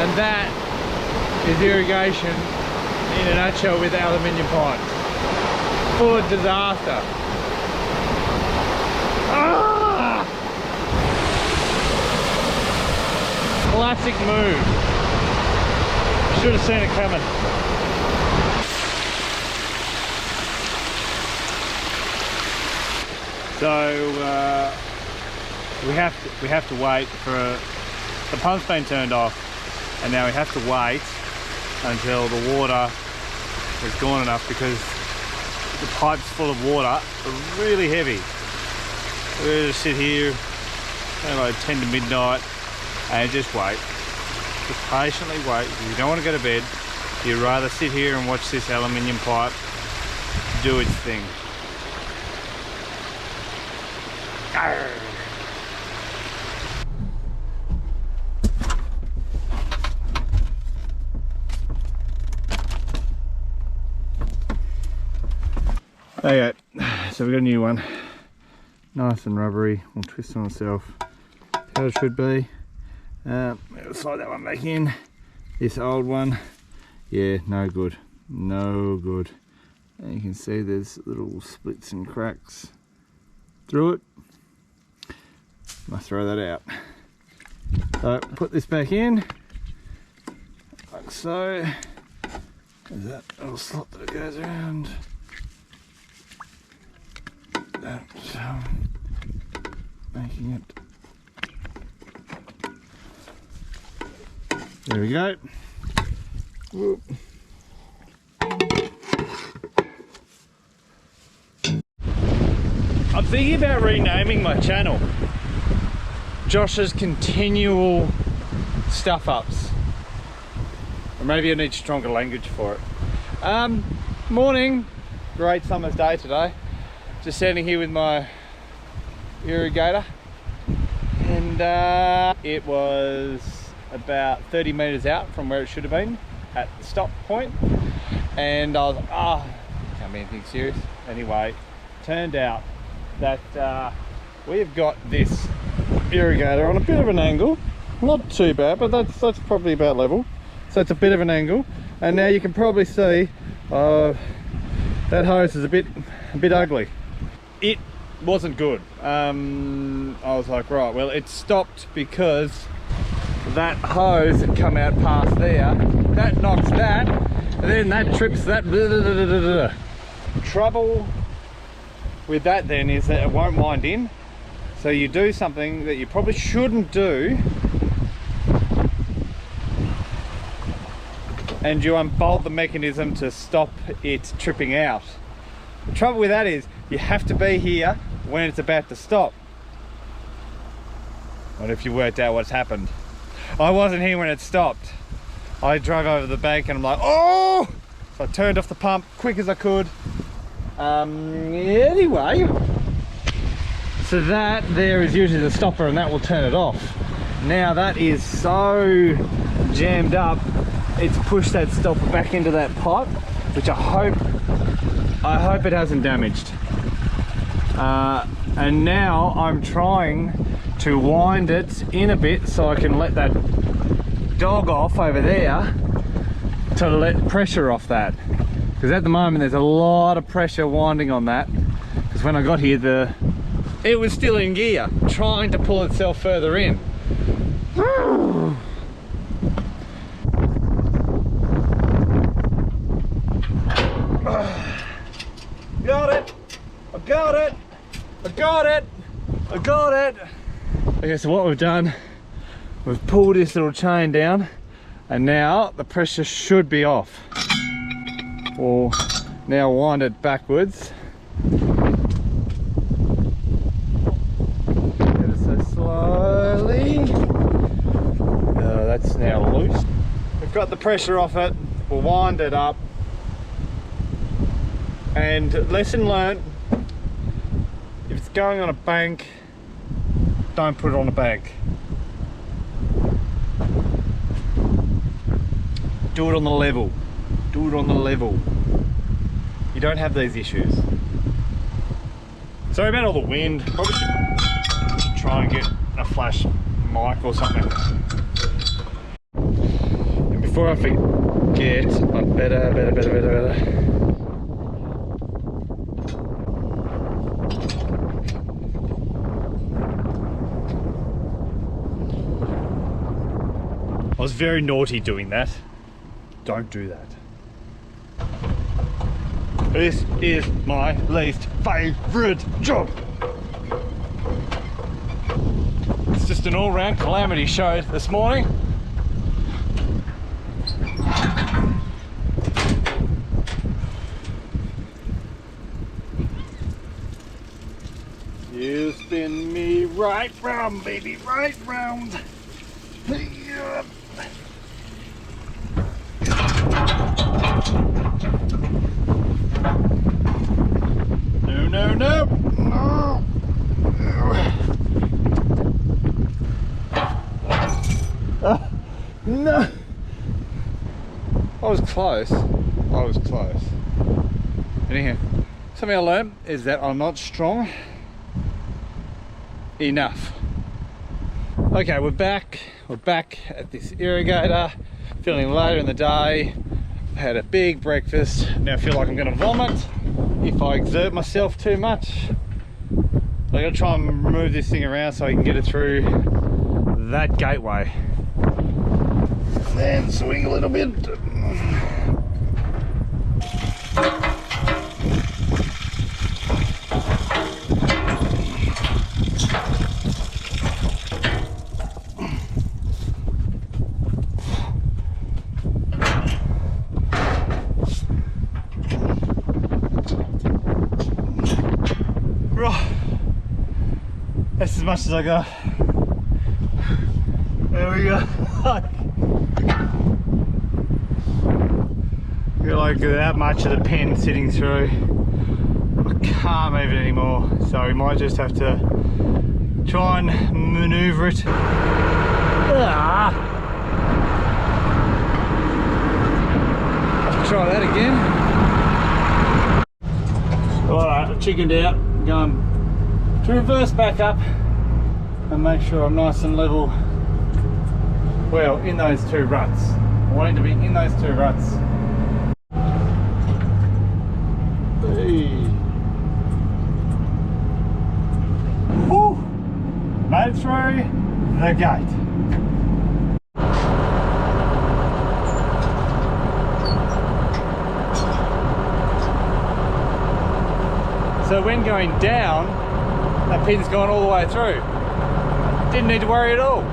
And that is irrigation in a nutshell with aluminium pipes. Full of disaster. Ah! Classic move. Should have seen it coming. So we have to wait for the pump's been turned off, and now we have to wait until the water is gone enough, because the pipes full of water are really heavy. We're just sit here like 10 to midnight and just wait. Just patiently wait. If you don't want to go to bed, you'd rather sit here and watch this aluminium pipe do its thing. Arr. Okay, so we've got a new one. Nice and rubbery, will twist on itself. How it should be. We'll slide that one back in. This old one, yeah, no good. No good. And you can see there's little splits and cracks through it. Must throw that out. So put this back in, like so. There's that little slot that it goes around. That's making it. There we go. Whoop. I'm thinking about renaming my channel Josh's Continual Stuff Ups, or maybe I need stronger language for it. Morning, great summer's day today. Just standing here with my irrigator, and it was about 30 meters out from where it should have been at the stop point, and I was like, oh, can't be anything serious. Anyway, turned out that we've got this irrigator on a bit of an angle, not too bad, but that's probably about level, so it's a bit of an angle, and now you can probably see that hose is a bit ugly. It wasn't good. I was like, right, well, it stopped because that hose had come out past there, that knocks that, and then that trips that. Blah, blah, blah, blah, blah. Trouble with that then is that it won't wind in, so you do something that you probably shouldn't do, and you unbolt the mechanism to stop it tripping out. The trouble with that is you have to be here when it's about to stop. What if you worked out what's happened? I wasn't here when it stopped. I drove over the bank and I'm like, oh! So I turned off the pump quick as I could. Anyway, so that there is usually the stopper, and that will turn it off. Now that is so jammed up, it's pushed that stopper back into that pipe, which I hope it hasn't damaged. And now I'm trying to wind it in a bit so I can let that dog off over there to let pressure off that, because at the moment there's a lot of pressure winding on that, because when I got here it was still in gear trying to pull itself further in. Got it! I got it! I got it! I got it! Okay, so what we've done, we've pulled this little chain down, and now the pressure should be off. Or now wind it backwards. Ever so slowly. That's now loose. We've got the pressure off it, we'll wind it up. And lesson learned, if it's going on a bank, don't put it on a bank. Do it on the level. Do it on the level. You don't have these issues. Sorry about all the wind. Probably should try and get a flash mic or something. before I forget, I better. I was very naughty doing that. Don't do that. This is my least favourite job. It's just an all-round calamity show this morning. You spin me right round, baby, right round. Yeah. No. No. I was close. Anyhow, something I learned is that I'm not strong enough. Okay, we're back at this irrigator, feeling later in the day. I had a big breakfast. Now I feel like I'm gonna vomit if I exert myself too much. I gotta try and move this thing around so I can get it through that gateway. And then swing a little bit. That's as much as I got. There we go. Got like that much of the pen sitting through. I can't move it anymore, so we might just have to try and maneuver it. Let's try that again. Alright, I chickened out, going to reverse back up and make sure I'm nice and level, well, in those two ruts. I want it to be in those two ruts. Hey. Whew. Made it through the gate. So when going down, that pin's gone all the way through. Didn't need to worry at all. It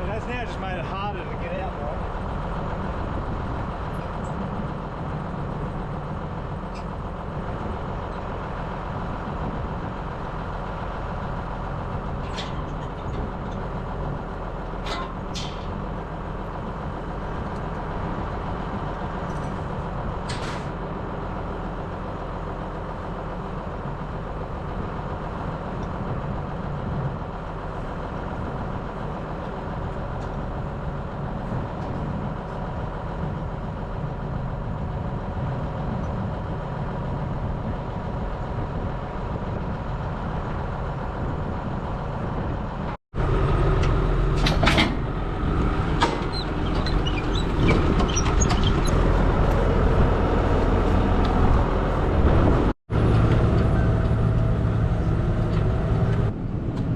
has now just made it harder to get out though.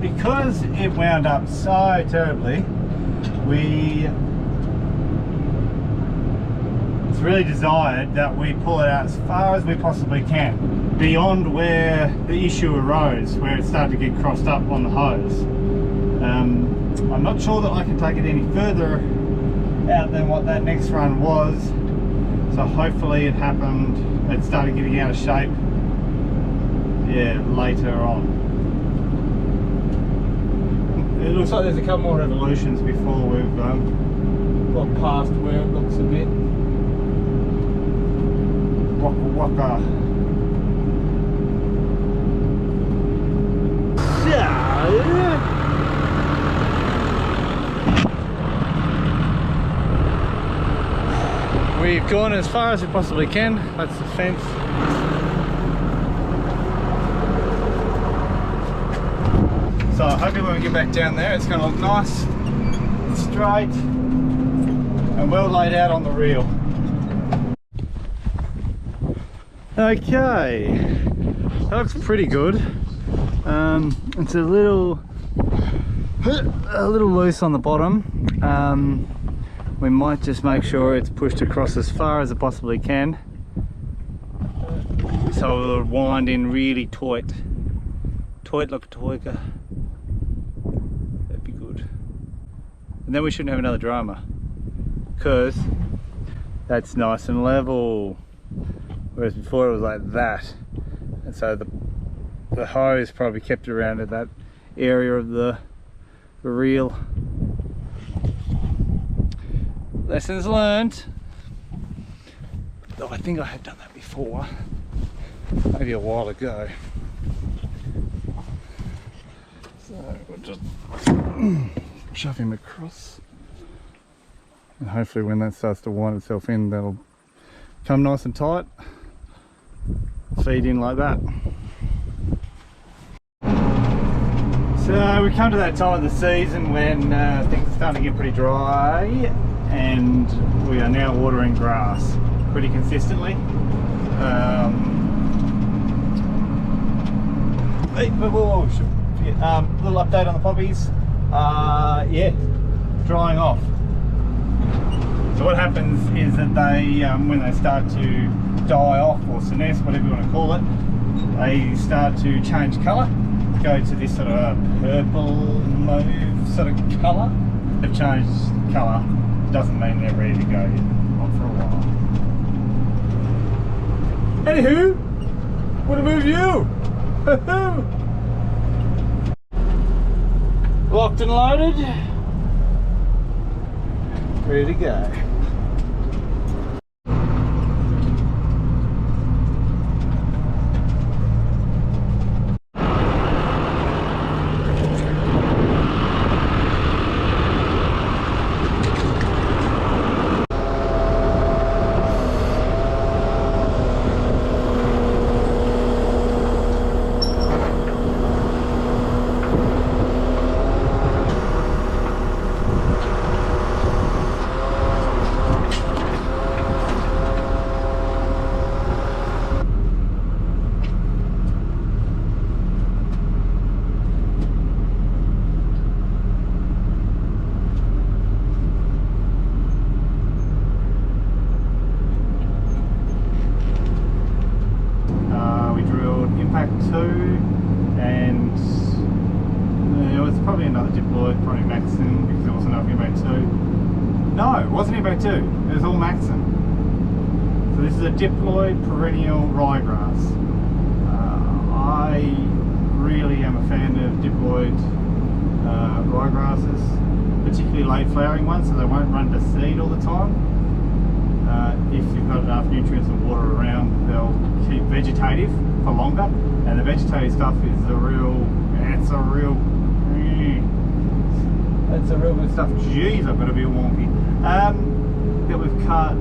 Because it wound up so terribly, it's really desired that we pull it out as far as we possibly can, beyond where the issue arose, where it started to get crossed up on the hose. I'm not sure that I can take it any further out than what that next run was, so hopefully it started getting out of shape, yeah, later on. It looks like there's a couple more revolutions before we've got past where it looks a bit waka. We've gone as far as we possibly can. That's the fence. So hopefully when we get back down there, it's going to look nice, straight and well laid out on the reel. Okay, that looks pretty good. It's a little loose on the bottom. We might just make sure it's pushed across as far as it possibly can, so it'll wind in really tight like a toiker. That'd be good. And then we shouldn't have another drama, because that's nice and level, whereas before it was like that. And so the hose probably kept it around at that area of the reel. Lessons learned. Though I think I have done that before, maybe a while ago. So we'll just shove him across, and hopefully when that starts to wind itself in, that'll come nice and tight, feed in like that. So we come to that time of the season when things are starting to get pretty dry, and we are now watering grass pretty consistently. Little update on the poppies. Yeah, drying off. So what happens is that they, when they start to die off, or senesce, whatever you want to call it, they start to change colour, go to this sort of purple mauve sort of colour. They've changed colour, doesn't mean they're ready to go yet, not for a while. Anywho, want to move you? Locked and loaded, ready to go. It was all Maxim. So this is a diploid perennial ryegrass. I really am a fan of diploid ryegrasses, particularly late flowering ones, so they won't run to seed all the time. If you've got enough nutrients and water around, they'll keep vegetative for longer, and the vegetative stuff is it's a real good stuff. Jeez, I've got to be wonky. That we've cut,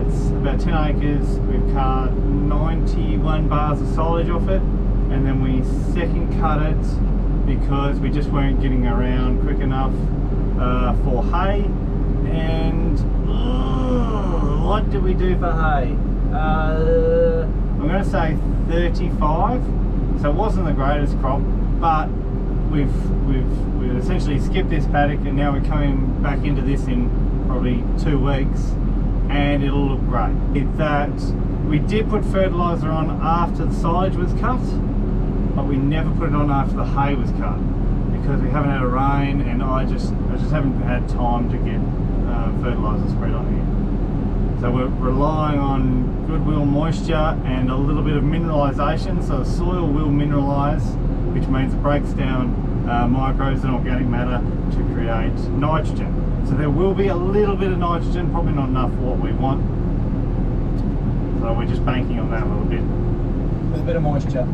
it's about 10 acres, we've cut 91 bars of silage off it, and then we second cut it because we just weren't getting around quick enough for hay. And what did we do for hay? I'm going to say 35, so it wasn't the greatest crop, but we've essentially skipped this paddock, and now we're coming back into this in probably 2 weeks, and it'll look great. It's that we did put fertiliser on after the silage was cut, but we never put it on after the hay was cut because we haven't had a rain, and I just haven't had time to get fertiliser spread on here. So we're relying on goodwill moisture and a little bit of mineralisation, so the soil will mineralise, which means it breaks down microbes and organic matter to create nitrogen. So there will be a little bit of nitrogen, probably not enough for what we want. So we're just banking on that a little bit. With a bit of moisture.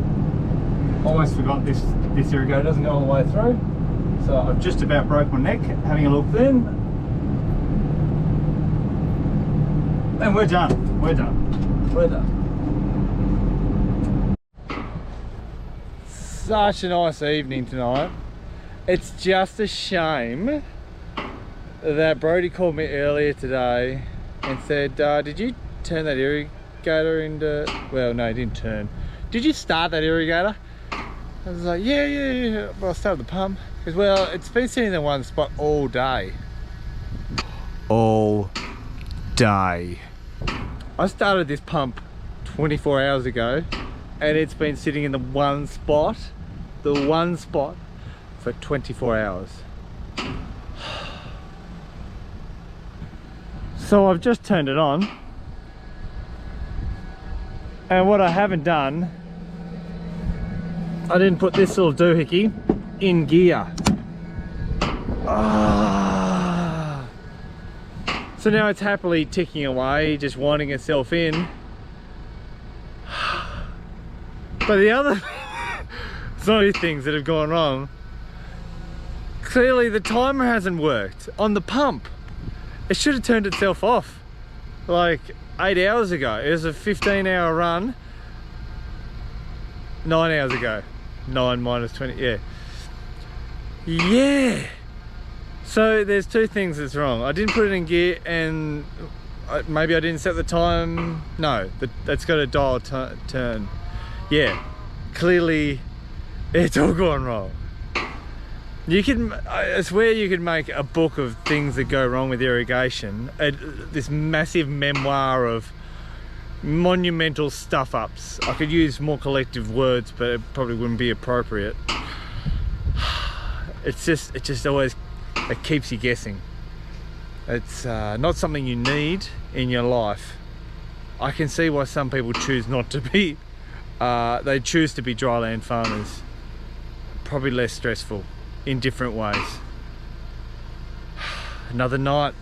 Almost forgot this irrigator doesn't go all the way through. So I've just about broke my neck having a look then. And we're done. We're done. We're done. Such a nice evening tonight. It's just a shame that Brody called me earlier today and said, did you turn that irrigator into, well, no, he didn't turn. Did you start that irrigator? I was like, yeah. Well, I started the pump. He goes, well, it's been sitting in one spot all day. All day. I started this pump 24 hours ago and it's been sitting in the one spot for 24 hours. So I've just turned it on, and what I haven't done, I didn't put this little doohickey in gear. So now it's happily ticking away, just winding itself in. But the other things that have gone wrong, clearly the timer hasn't worked on the pump. It should have turned itself off like 8 hours ago. It was a 15-hour run. 9 hours ago. 9 minus 20, yeah. So there's two things that's wrong. I didn't put it in gear, and maybe I didn't set the time. No, that's got a dial turn. Yeah, clearly it's all gone wrong. I swear you could make a book of things that go wrong with irrigation. This massive memoir of monumental stuff-ups. I could use more collective words, but it probably wouldn't be appropriate. It just always, it keeps you guessing. It's not something you need in your life. I can see why some people choose not to be. They choose to be dryland farmers. Probably less stressful in different ways. Another night